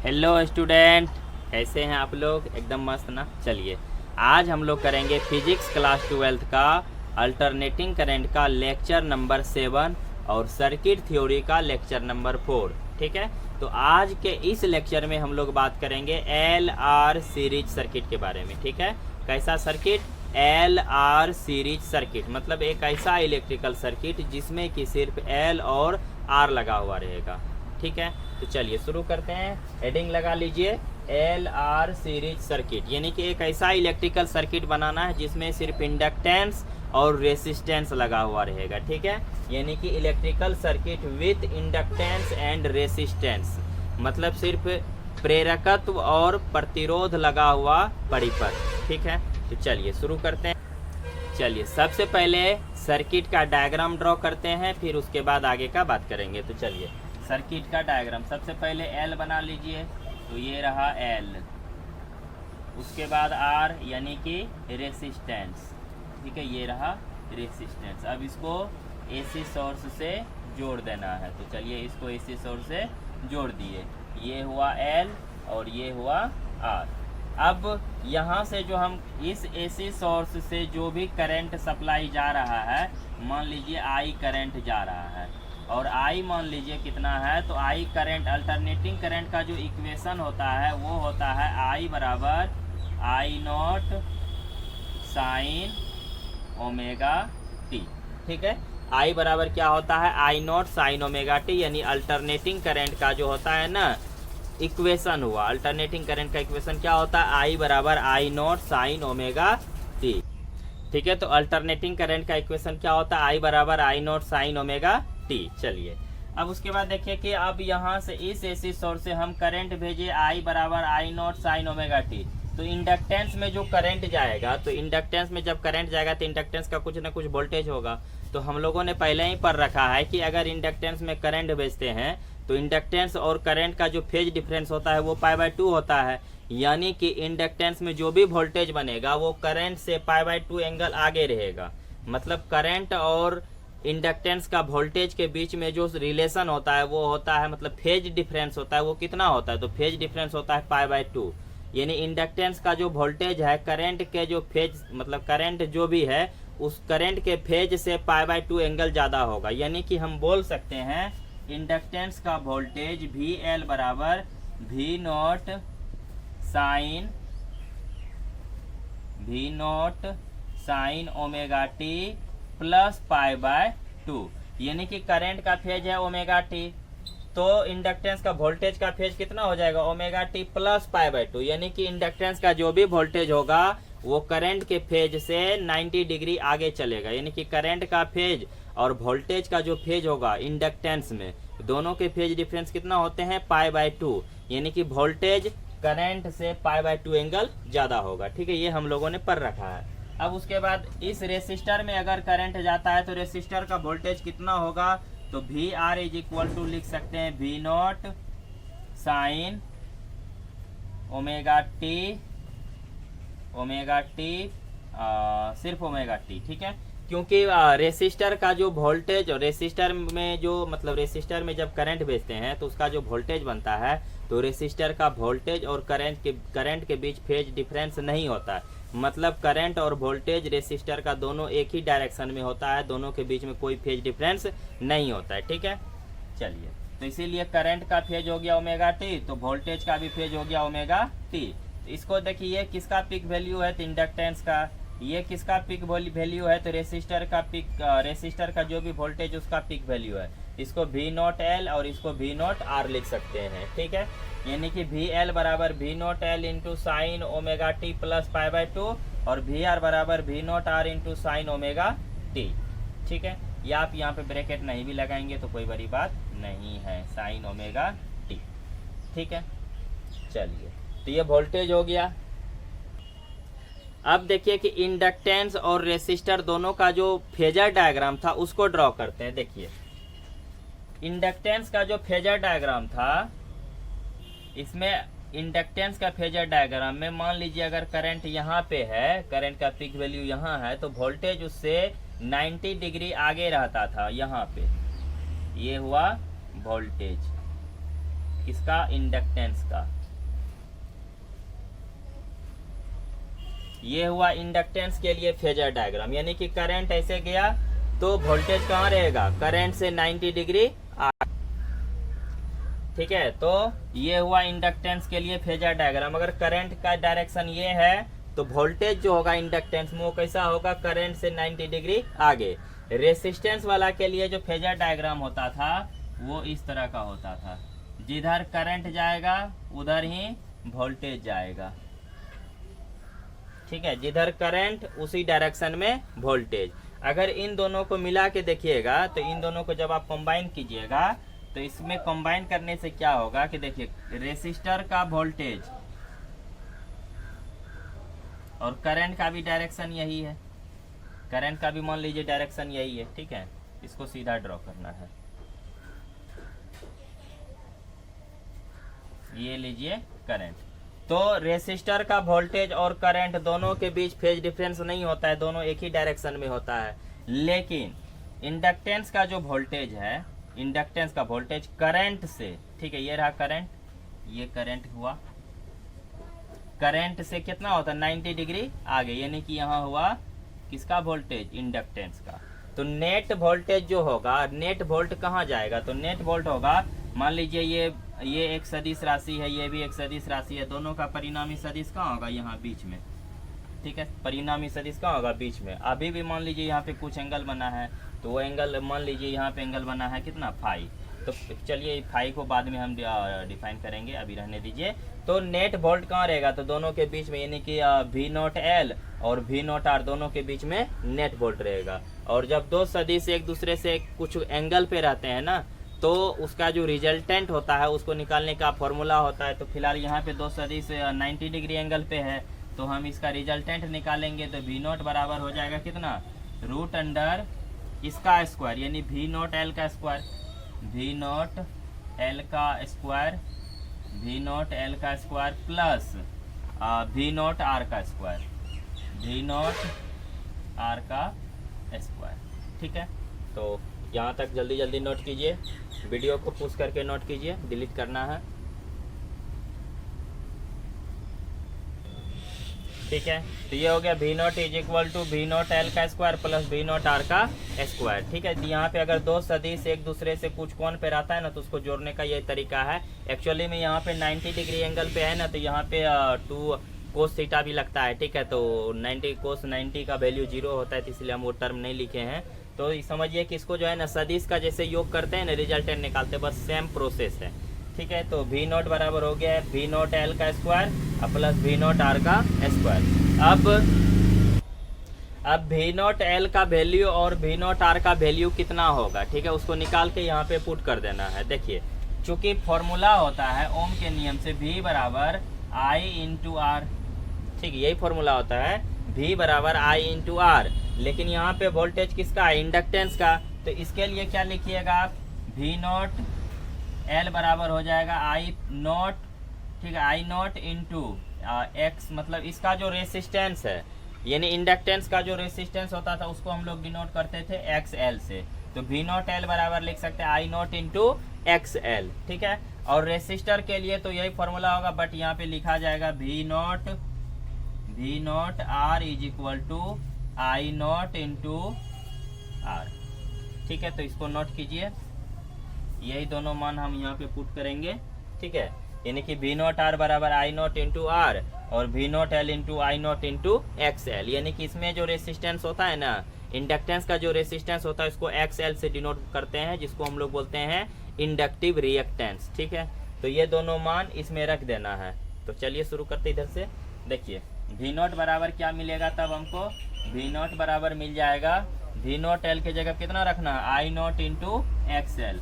Hello student, कैसे हैं आप लोग? एकदम मस्त ना। चलिए आज हम लोग करेंगे फिजिक्स क्लास 12 का अल्टरनेटिंग करंट का लेक्चर नंबर 7 और सर्किट थ्योरी का लेक्चर नंबर 4। ठीक है, तो आज के इस लेक्चर में हम लोग बात करेंगे एल आर सीरीज सर्किट के बारे में। ठीक है, कैसा circuit? L R series circuit, मतलब एक ऐसा इलेक्ट्रिकल सर्किट जिसमें कि सिर्फ एल और आर लगा हुआ रहेगा। ठीक है, तो चलिए शुरू करते हैं। हेडिंग लगा लीजिए एल आर सीरीज सर्किट, यानी कि एक ऐसा इलेक्ट्रिकल सर्किट बनाना है जिसमें सिर्फ इंडक्टेंस और रेसिस्टेंस लगा हुआ रहेगा। ठीक है, यानी कि electrical circuit with inductance and resistance, मतलब सिर्फ प्रेरकत्व और प्रतिरोध लगा हुआ परिपथ। ठीक है, तो चलिए शुरू करते हैं। चलिए सबसे पहले सर्किट का डायग्राम ड्रॉ करते हैं, फिर उसके बाद आगे का बात करेंगे। तो चलिए सर्किट का डायग्राम सबसे पहले एल बना लीजिए, तो ये रहा एल, उसके बाद आर यानी कि रेसिस्टेंस। ठीक है, ये रहा रेसिस्टेंस। अब इसको एसी सोर्स से जोड़ देना है, तो चलिए इसको एसी सोर्स से जोड़ दिए। ये हुआ एल और ये हुआ आर। अब यहाँ से जो हम इस एसी सोर्स से जो भी करंट सप्लाई जा रहा है, मान लीजिए आई करंट जा रहा है, और आई मान लीजिए कितना है, तो आई करंट, अल्टरनेटिंग करंट का जो इक्वेशन होता है वो होता है आई बराबर I not sine omega T. ठीक है, आई बराबर क्या होता है? आई नॉट साइन ओमेगा टी, यानी अल्टरनेटिंग करंट का जो होता है ना इक्वेशन हुआ। अल्टरनेटिंग करंट का इक्वेशन क्या होता है? आई बराबर I not sine omega T. ठीक है, तो अल्टरनेटिंग करंट का इक्वेशन क्या होता है? आई बराबर I not sine omega T. चलिए अब उसके बाद देखिए कि अब यहाँ से इस एसी सोर्स से हम करंट भेजे आई बराबर I not sine omega T, तो इंडक्टेंस में जो करंट जाएगा, तो इंडक्टेंस में जब करंट जाएगा तो इंडक्टेंस का कुछ ना कुछ वोल्टेज होगा। तो हम लोगों ने पहले ही पढ़ रखा है कि अगर इंडक्टेंस में करंट भेजते हैं तो इंडक्टेंस और करंट का जो फेज डिफरेंस होता है वो π/2 होता है, यानी कि इंडक्टेंस में जो भी वोल्टेज बनेगा वो करंट से π/2 एंगल आगे रहेगा। मतलब करंट और इंडक्टेंस का वोल्टेज के बीच में जो रिलेशन होता है वो होता है, मतलब फेज डिफरेंस होता है, वो कितना होता है? तो फेज डिफरेंस होता है π/2, यानी इंडक्टेंस का जो वोल्टेज है करंट के जो फेज, मतलब करंट जो भी है उस करंट के फेज से π/2 एंगल ज़्यादा होगा। यानी कि हम बोल सकते हैं इंडक्टेंस का वोल्टेज वी एल बराबर V naught sine omega T plus π/2, यानी कि करंट का फेज है ओमेगा टी, तो इंडक्टेंस का वोल्टेज का फेज कितना हो जाएगा? ओमेगा टी प्लस π/2, यानी कि इंडक्टेंस का जो भी वोल्टेज होगा वो करंट के फेज से 90 डिग्री आगे चलेगा। यानी कि करंट का फेज और वोल्टेज का जो फेज होगा इंडक्टेंस में, दोनों के फेज डिफरेंस कितना होते हैं? π/2, यानी कि वोल्टेज करंट से π/2 एंगल ज़्यादा होगा। ठीक है, ये हम लोगों ने पढ़ रखा है। अब उसके बाद इस रेसिस्टर में अगर करंट जाता है तो रेसिस्टर का वोल्टेज कितना होगा? तो V R is equal to लिख सकते हैं V naught sine omega T सिर्फ ओमेगा टी। ठीक है, क्योंकि रेसिस्टर का जो वोल्टेज, रेसिस्टर में जो, मतलब रेसिस्टर में जब करंट भेजते हैं तो उसका जो वोल्टेज बनता है, तो रेसिस्टर का वोल्टेज और करंट के बीच फेज डिफरेंस नहीं होता है। मतलब करंट और वोल्टेज रेसिस्टर का दोनों एक ही डायरेक्शन में होता है, दोनों के बीच में कोई फेज डिफरेंस नहीं होता है। ठीक है, चलिए तो इसीलिए करंट का फेज हो गया ओमेगा टी, तो वोल्टेज का भी फेज हो गया ओमेगा टी। तो इसको देखिए ये किसका पिक वैल्यू है? तो इंडक्टेंस का। ये किसका पिक वैल्यू है? तो रेसिस्टर का पिक, रेसिस्टर का जो भी वोल्टेज उसका पिक वैल्यू है। इसको वी नॉट एल और इसको वी नॉट आर लिख सकते हैं। ठीक है, यानी कि वी एल बराबर V naught L into sine omega T plus π/2 और वी आर बराबर V naught R into sine omega T. ठीक है, या आप यहाँ पे ब्रैकेट नहीं भी लगाएंगे तो कोई बड़ी बात नहीं है, साइन ओमेगा टी। ठीक है, चलिए तो ये वोल्टेज हो गया। अब देखिए कि इंडक्टेंस और रेसिस्टर दोनों का जो फेजर डायग्राम था उसको ड्रॉ करते हैं। देखिए इंडक्टेंस का जो फेजर डायग्राम था, इसमें इंडक्टेंस का फेजर डायग्राम में मान लीजिए अगर करंट यहाँ पे है, करंट का पीक वैल्यू यहाँ है, तो वोल्टेज उससे 90 डिग्री आगे रहता था यहाँ पे। ये हुआ वोल्टेज किसका? इंडक्टेंस का। ये हुआ इंडक्टेंस के लिए फेजर डायग्राम, यानी कि करंट ऐसे गया तो वोल्टेज कहाँ रहेगा, करंट से 90 डिग्री आगे। ठीक है, तो ये हुआ इंडक्टेंस के लिए फेजर डायग्राम। अगर करंट का डायरेक्शन ये है तो वोल्टेज जो होगा इंडक्टेंस में वो कैसा होगा, करंट से 90 डिग्री आगे। रेसिस्टेंस वाला के लिए जो फेजर डायग्राम होता था वो इस तरह का होता था, जिधर करंट जाएगा उधर ही वोल्टेज जाएगा। ठीक है, जिधर करंट उसी डायरेक्शन में वोल्टेज। अगर इन दोनों को मिला के देखिएगा तो इन दोनों को जब आप कंबाइन कीजिएगा तो इसमें कंबाइन करने से क्या होगा कि देखिए रेसिस्टर का वोल्टेज और करंट का भी डायरेक्शन यही है, करंट का भी मान लीजिए डायरेक्शन यही है। ठीक है, इसको सीधा ड्रॉ करना है, ये लीजिए करंट। तो रेसिस्टर का वोल्टेज और करंट दोनों के बीच फेज डिफरेंस नहीं होता है, दोनों एक ही डायरेक्शन में होता है। लेकिन इंडक्टेंस का जो वोल्टेज है, इंडक्टेंस का वोल्टेज करंट से, ठीक है ये रहा करंट, ये करंट हुआ, करंट से कितना होता है 90 डिग्री आगे, यानी कि यहाँ हुआ किसका वोल्टेज, इंडक्टेंस का। तो नेट वोल्टेज जो होगा, नेट वोल्ट कहाँ जाएगा, तो नेट वोल्ट होगा, मान लीजिए ये एक सदिश राशि है, ये भी एक सदिश राशि है, दोनों का परिणामी सदिश कहाँ होगा, यहाँ बीच में। ठीक है, परिणामी सदिश कहाँ होगा, बीच में। अभी भी मान लीजिए यहाँ पे कुछ एंगल बना है, तो वो एंगल मान लीजिए यहाँ पे एंगल बना है कितना, फाई। तो चलिए फाई को बाद में हम डिफाइन करेंगे, अभी रहने दीजिए। तो नेट वोल्ट कहाँ रहेगा, तो दोनों के बीच में, यानी कि V0L और V0R दोनों के बीच में नेट वोल्ट रहेगा। और जब दो सदिश एक दूसरे से कुछ एंगल पे रहते हैं ना, तो उसका जो रिजल्टेंट होता है उसको निकालने का फॉर्मूला होता है। तो फिलहाल यहाँ पे दो सदिश 90 डिग्री एंगल पे है, तो हम इसका रिजल्टेंट निकालेंगे। तो V0 बराबर हो जाएगा कितना, रूट अंडर इसका स्क्वायर, यानी V0L का स्क्वायर, V0L का स्क्वायर, V0L का स्क्वायर प्लस V0R का स्क्वायर, V0R का स्क्वायर। ठीक है, तो यहाँ तक जल्दी जल्दी नोट कीजिए, वीडियो को पुश करके नोट कीजिए, डिलीट करना है। ठीक है, तो ये हो गया V0 is equal to V0L का स्क्वायर प्लस V0R का स्क्वायर। ठीक है, तो यहाँ पे अगर दो सदिश एक दूसरे से कुछ कोण पे रहता है ना, तो उसको जोड़ने का ये तरीका है। एक्चुअली में यहाँ पे 90 डिग्री एंगल पे है ना, तो यहाँ पे 2 कोस थीटा भी लगता है। ठीक है, तो 90 कोस 90 का वैल्यू 0 होता है, तो इसलिए हम वो टर्म नहीं लिखे हैं। तो समझिए कि इसको जो है ना सदिश का जैसे योग करते हैं ना, रिजल्टेंट निकालते हैं, बस सेम प्रोसेस है। ठीक है, तो V0 बराबर हो गया है V0L का स्क्वायर प्लस V0R का स्क्वायर। अब V0L का वैल्यू और V0R का वैल्यू कितना होगा, ठीक है, उसको निकाल के यहाँ पे पुट कर देना है। देखिए, चूंकि फॉर्मूला होता है ओम के नियम से V बराबर I इंटू R, ठीक है, यही फॉर्मूला होता है, V बराबर I इंटू R। लेकिन यहाँ पे वोल्टेज किसका है, इंडक्टेंस का। तो इसके लिए क्या लिखिएगा आप, V0L बराबर हो जाएगा I0, ठीक है, I0 इंटू X, मतलब इसका जो रेसिस्टेंस है, यानी इंडक्टेंस का जो रेसिस्टेंस होता था उसको हम लोग डिनोट करते थे XL से। तो V0L बराबर लिख सकते हैं I0 इंटू XL। ठीक है, और रेसिस्टर के लिए तो यही फॉर्मूला होगा, बट यहाँ पे लिखा जाएगा V0R is equal to I0 into R। ठीक है, तो इसको नोट कीजिए, यही दोनों मान हम यहाँ पे पुट करेंगे। ठीक है, यानी कि V0R बराबर I0 इंटू R और V0L into I0 into XL, यानी कि इसमें जो रेसिस्टेंस होता है ना, इंडक्टेंस का जो रेसिस्टेंस होता है उसको XL से डिनोट करते हैं, जिसको हम लोग बोलते हैं इंडक्टिव रिएक्टेंस। ठीक है, तो ये दोनों मान इसमें रख देना है। तो चलिए शुरू करते इधर से। देखिए V0 बराबर क्या मिलेगा, तब हमको V0 बराबर मिल जाएगा, V0L की जगह कितना रखना है, I0 into XL,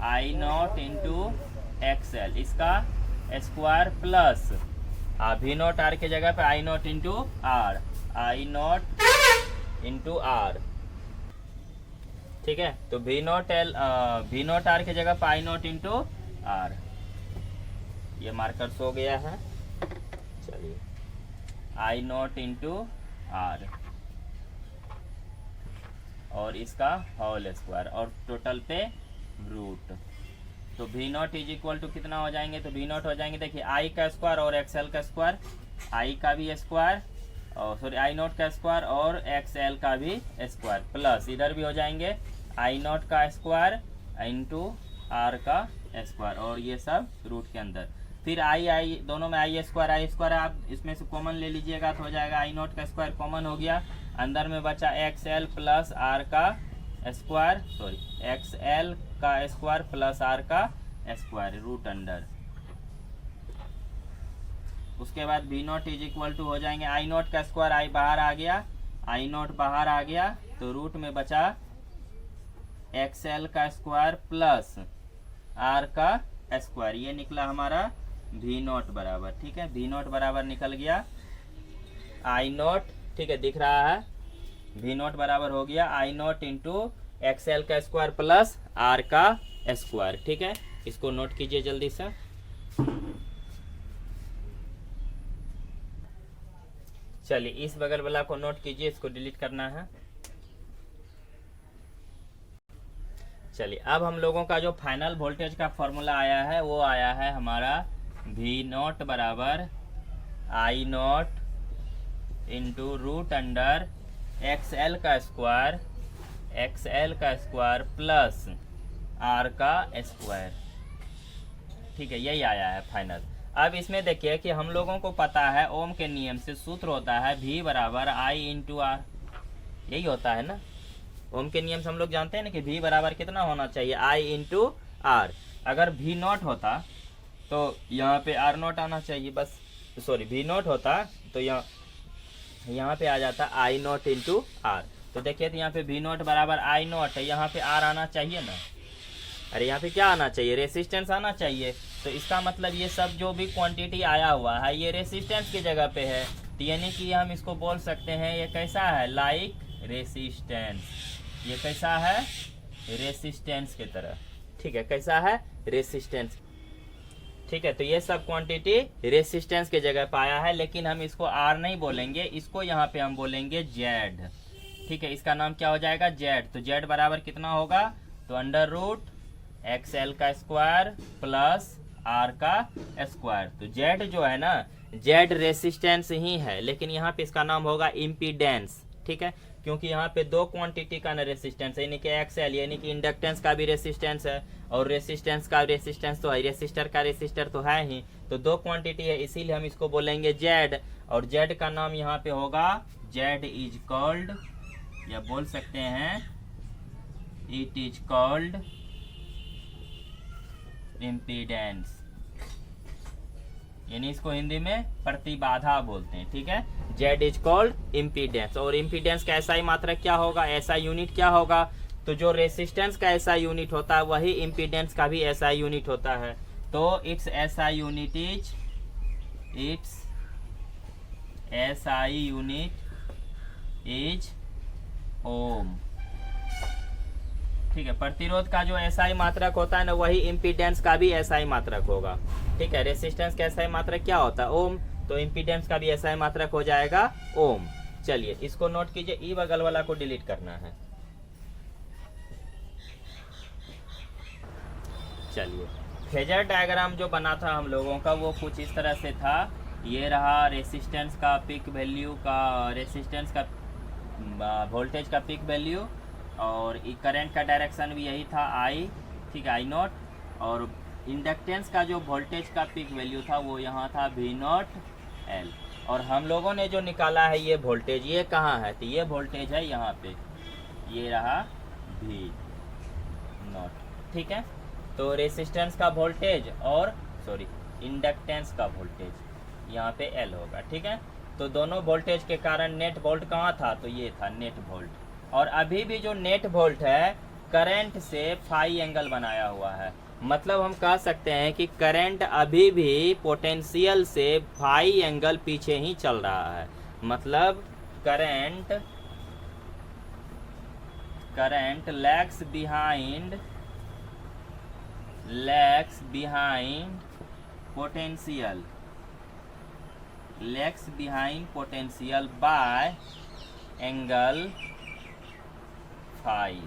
I0 into XL इसका स्क्वायर प्लस V0R की जगह पे I0 into R, I0 into R। ठीक है, तो V0R की जगह पे I0 इंटू R, ये मार्कर हो गया है। चलिए I0 इंटू R और इसका होल स्क्वायर और टोटल पे रूट। तो V0 इज इक्वल टू कितना हो जाएंगे, तो V0 हो जाएंगे, देखिए I का स्क्वायर और XL का स्क्वायर, I का भी स्क्वायर और सॉरी आई नॉट का स्क्वायर और एक्स एल का भी स्क्वायर प्लस इधर भी हो जाएंगे आई नॉट का स्क्वायर इंटू आर का स्क्वायर और ये सब रूट के अंदर। फिर आई दोनों में आई स्क्वायर आप इसमें से कॉमन ले लीजिएगा तो हो जाएगा आई नॉट का स्क्वायर कॉमन हो गया, अंदर में बचा एक्स एल प्लस आर का स्क्वायर सॉरी एक्स एल का स्क्वायर प्लस आर का स्क्वायर रूट अंडर। उसके बाद V naught is equal to हो जाएंगे आई नॉट का स्क्वायर आई बाहर आ गया, आई नॉट बाहर आ गया तो रूट में बचा एक्स एल का स्क्वायर प्लस आर का स्क्वायर, ये निकला हमारा वी नॉट बराबर। ठीक है, वी नॉट बराबर निकल गया आई नॉट, ठीक है दिख रहा है, वी नॉट बराबर हो गया आई नॉट इंटू एक्स एल का स्क्वायर प्लस आर का स्क्वायर। ठीक है, इसको नोट कीजिए जल्दी से। चलिए इस बगल वाला को नोट कीजिए, इसको डिलीट करना है। चलिए अब हम लोगों का जो फाइनल वोल्टेज का फॉर्मूला आया है वो आया है हमारा वी नॉट बराबर I naught into root under X L का स्क्वायर प्लस आर का स्क्वायर। ठीक है, यही आया है फाइनल। अब इसमें देखिए कि हम लोगों को पता है ओम के नियम से सूत्र होता है V बराबर आई इंटू आर, यही होता है ना, ओम के नियम से हम लोग जानते हैं ना कि V बराबर कितना होना चाहिए आई इंटू आर। अगर V नॉट होता तो यहाँ पे आर नॉट आना चाहिए, बस सॉरी V नॉट होता तो यहाँ पे आ जाता आई नॉट इंटू आर। तो देखिए तो यहाँ पे V नॉट बराबर आई नॉट है, यहाँ पे आर आना चाहिए ना, अरे यहाँ पे क्या आना चाहिए, रेसिस्टेंस आना चाहिए। तो इसका मतलब ये सब जो भी क्वांटिटी आया हुआ है ये रेसिस्टेंस की जगह पे है, तो यानी कि हम इसको बोल सकते हैं ये कैसा है लाइक रेसिस्टेंस, ये कैसा है रेसिस्टेंस की तरह। ठीक है, कैसा है रेसिस्टेंस। ठीक है, तो ये सब क्वांटिटी रेसिस्टेंस की जगह पे आया है, लेकिन हम इसको आर नहीं बोलेंगे, इसको यहाँ पे हम बोलेंगे जेड। ठीक है, इसका नाम क्या हो जाएगा जेड। तो जेड बराबर कितना होगा, तो अंडर रूट एक्स एल का स्क्वायर प्लस आर का स्क्वायर। तो जेड जो है ना, जेड रेसिस्टेंस ही है, लेकिन यहाँ पे इसका नाम होगा इम्पीडेंस। ठीक है, क्योंकि यहाँ पे दो क्वांटिटी का ना रेसिस्टेंस है, यानी कि एक्स एल यानी कि इंडक्टेंस का भी रेसिस्टेंस है और रेसिस्टेंस का रेसिस्टेंस तो है, रेसिस्टर का रेसिस्टर तो है ही, तो दो क्वांटिटी है, इसीलिए हम इसको बोलेंगे जेड। और जेड का नाम यहाँ पे होगा जेड इज कॉल्ड, या बोल सकते हैं इट इज कॉल्ड इम्पीडेंस, यानी इसको हिंदी में प्रतिबाधा बोलते हैं। ठीक है, जेड इज कॉल्ड इम्पीडेंस। और इम्पीडेंस का एसआई मात्रक क्या होगा, एसआई यूनिट क्या होगा, तो जो रेसिस्टेंस का एसआई यूनिट होता है वही इम्पीडेंस का भी एसआई यूनिट होता है। तो इट्स एसआई यूनिट इज ओम। ठीक है, प्रतिरोध का जो एसआई मात्रक होता है ना वही इम्पीडेंस का भी एसआई मात्रक होगा। ठीक है, रेसिस्टेंस का एसआई मात्रक क्या होता है ओम, तो इम्पीडेंस का भी एसआई मात्रक हो जाएगा ओम। चलिए इसको नोट कीजिए, ई बगल वाला को डिलीट करना है। चलिए फेजर डायग्राम जो बना था हम लोगों का वो कुछ इस तरह से था, ये रहा रेसिस्टेंस का पिक वैल्यू का, रेसिस्टेंस का वोल्टेज का पिक वैल्यू, और करंट का डायरेक्शन भी यही था आई, ठीक है आई नॉट, और इंडक्टेंस का जो वोल्टेज का पिक वैल्यू था वो यहाँ था वी नॉट एल। और हम लोगों ने जो निकाला है ये वोल्टेज, ये कहाँ है, तो ये वोल्टेज है यहाँ पे, ये रहा वी नॉट। ठीक है, तो रेसिस्टेंस का वोल्टेज और सॉरी इंडक्टेंस का वोल्टेज यहाँ पे एल होगा। ठीक है, तो दोनों वोल्टेज के कारण नेट वोल्ट कहाँ था, तो ये था नेट वोल्ट। और अभी भी जो नेट वोल्ट है करंट से फाई एंगल बनाया हुआ है, मतलब हम कह सकते हैं कि करंट अभी भी पोटेंशियल से फाई एंगल पीछे ही चल रहा है, मतलब current lags behind potential by angle phi.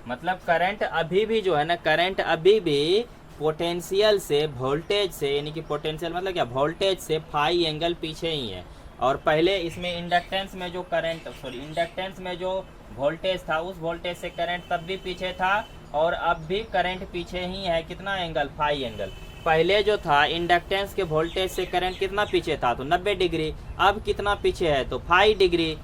मतलब करंट अभी भी जो है ना, करंट अभी भी पोटेंशियल से वोल्टेज से, यानी कि पोटेंशियल मतलब क्या, वोल्टेज से फाई एंगल पीछे ही है। और पहले इसमें इंडक्टेंस में जो इंडक्टेंस में जो वोल्टेज था उस वोल्टेज से करंट तब भी पीछे था और अब भी करंट पीछे ही है। कितना एंगल? Phi angle. पहले जो था इंडक्टेंस के वोल्टेज से करंट कितना पीछे था? तो 90 डिग्री। अब कितना पीछे है? तो 5 डिग्री।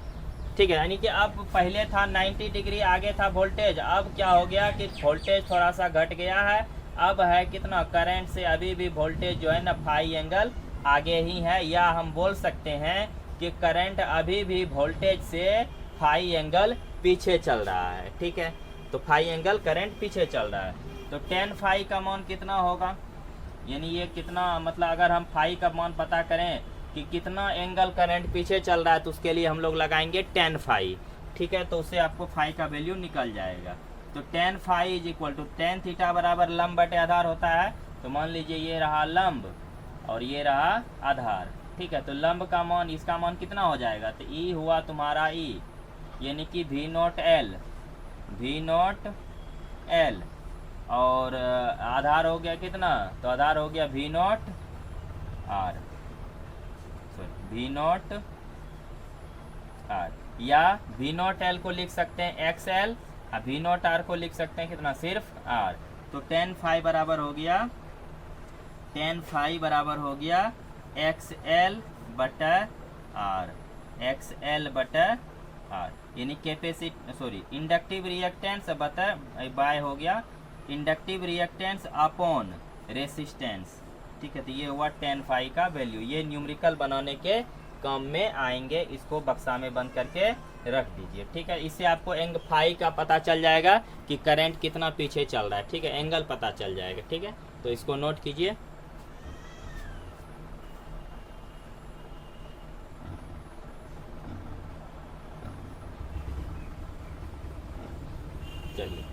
ठीक है, यानी कि अब पहले था 90 डिग्री आगे था वोल्टेज, अब क्या हो गया कि वोल्टेज थोड़ा सा घट गया है। अब है कितना? करंट से अभी भी वोल्टेज जो है ना 5 एंगल आगे ही है, या हम बोल सकते हैं कि करंट अभी भी वोल्टेज से 5 एंगल पीछे चल रहा है। ठीक है, तो 5 एंगल करंट पीछे चल रहा है। तो tan फाई का मान कितना होगा? यानी ये कितना, मतलब अगर हम फाई का मान पता करें कि कितना एंगल करंट पीछे चल रहा है तो उसके लिए हम लोग लगाएंगे tan फाई। ठीक है, तो उससे आपको फाई का वैल्यू निकल जाएगा। तो tan phi is equal to tan theta बराबर लंब बटे आधार होता है। तो मान लीजिए ये रहा लंब और ये रहा आधार। ठीक है, तो लंब का मान, इसका मान कितना हो जाएगा? तो ई हुआ तुम्हारा ई, यानी कि V नोट L और आधार हो गया कितना? तो आधार हो गया V नोट R, या V नोट L को लिख सकते हैं XL और V नोट R को लिख सकते हैं कितना? सिर्फ R। तो tan फाई बराबर हो गया XL बटा R, यानी इंडक्टिव रिएक्टेंस बटा बाय हो गया इंडक्टिव रिएक्टेंस अपॉन रेसिस्टेंस। ठीक है, तो ये हुआ tan फाई का वैल्यू। ये न्यूमेरिकल बनाने के काम में आएंगे, इसको बक्सा में बंद करके रख दीजिए। ठीक है, इससे आपको एंग फाई का पता चल जाएगा कि करंट कितना पीछे चल रहा है। ठीक है, एंगल पता चल जाएगा। ठीक है, तो इसको नोट कीजिए। चलिए,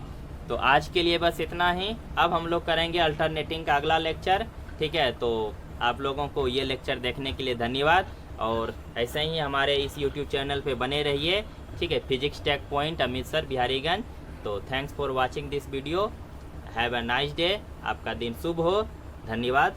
तो आज के लिए बस इतना ही। अब हम लोग करेंगे अल्टरनेटिंग का अगला लेक्चर। ठीक है, तो आप लोगों को ये लेक्चर देखने के लिए धन्यवाद, और ऐसे ही हमारे इस YouTube चैनल पे बने रहिए। ठीक है, physics tech point Amritsar Biharigunj. तो thanks for watching this video. Have a nice day. आपका दिन शुभ हो। धन्यवाद।